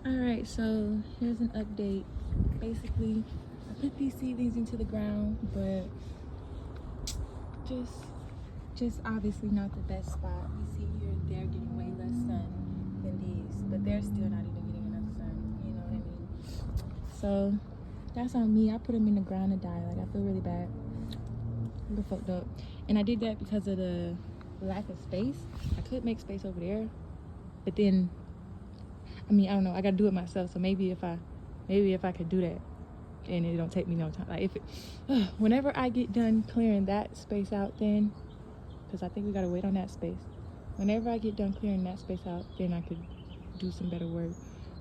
Alright, so here's an update. Basically, I put these seedlings into the ground, but just obviously not the best spot. You see here, they're getting way less sun than these, but they're still not even getting enough sun, you know what I mean? So that's on me. I put them in the ground to die. Like, I feel really bad. I feel fucked up. And I did that because of the lack of space. I could make space over there, but then I mean, I don't know, I gotta do it myself. So maybe if I could do that, and it don't take me no time. Like, if it, whenever I get done clearing that space out, then, because I think we gotta wait on that space. Whenever I get done clearing that space out, then I could do some better work.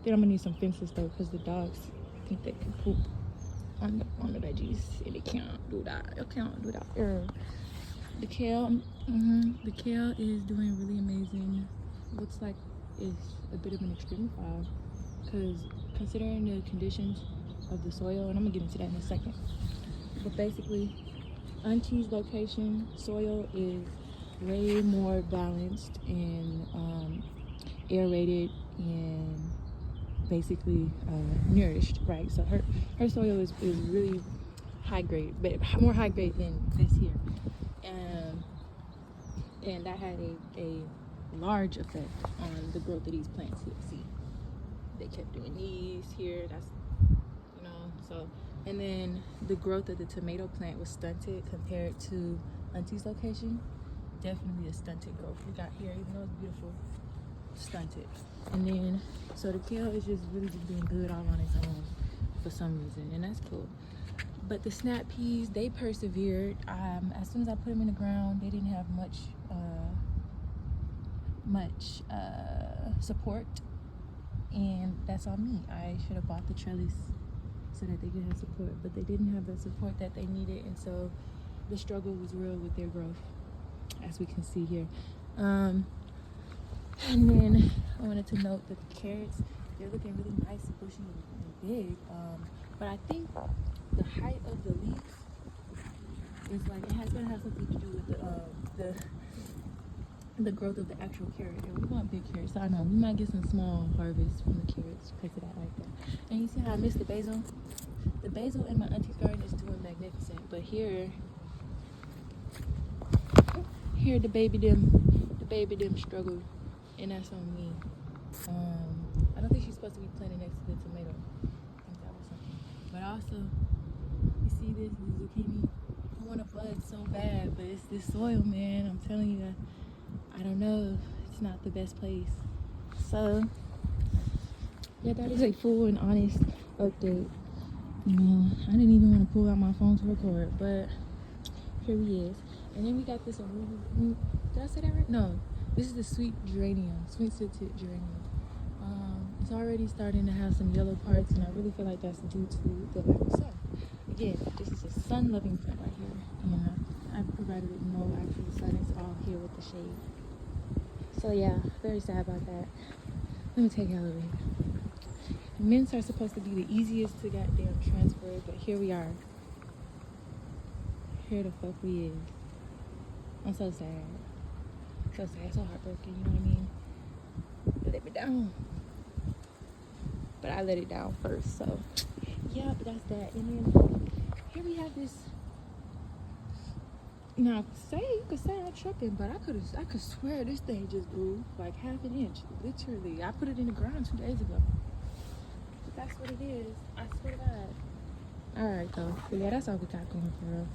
Then I'm gonna need some fences though, because the dogs think they can poop on the veggies, and they can't do that. They can't do that. The kale, the kale is doing really amazing. Looks like it's a bit of an extreme file, because considering the conditions of the soil, and I'm gonna get into that in a second, but basically Auntie's location soil is way more balanced and aerated and basically nourished, right? So her soil is really high grade, but more high grade than this here, and that had a large effect on the growth of these plants here. See, they kept doing these here, that's, you know, so, and then the growth of the tomato plant was stunted compared to Auntie's location. Definitely a stunted growth we got here, even though it's beautiful, stunted. And then, so the kale is just really just doing good all on its own for some reason, and that's cool. But the snap peas, they persevered. As soon as I put them in the ground, they didn't have much support, and that's on me. I should have bought the trellis so that they could have support, but they didn't have the support that they needed, and so the struggle was real with their growth, as we can see here. And then I wanted to note that the carrots, they're looking really nice, bushy, and big, but I think the height of the leaf is like, it has to have something to do with the growth of the actual carrot. And we want big carrots, so I know we might get some small harvests from the carrots because of that like that. And you see how I missed the basil? The basil in my auntie's garden is doing magnificent, but here the baby them struggled, and that's on me. I don't think she's supposed to be planted next to the tomato. I think that was something. But also, you see this zucchini? I want to bud so bad, but it's this soil, man. I'm telling you, I don't know. It's not the best place. So, yeah, that is a full and honest update. You know, I didn't even want to pull out my phone to record, but here he is. And then we got this, did I say that right? No, this is the sweet scented geranium. It's already starting to have some yellow parts, and I really feel like that's due to the lack of sun. Again, this is a sun-loving plant right here, and I've provided it no actual sun. It's all here with the shade. So yeah, very sad about that. Let me take y'all over here. Mints are supposed to be the easiest to goddamn transfer, but here we are. Here the fuck we is. I'm so sad. So sad, so heartbroken, you know what I mean? It let me down. But I let it down first, so yeah, but that's that. And then here we have this. Now, you could say I'm tripping, but I could swear this thing just grew like half an inch, literally. I put it in the ground 2 days ago. But that's what it is. I swear to God. All right, though. But yeah, that's all we got going for real.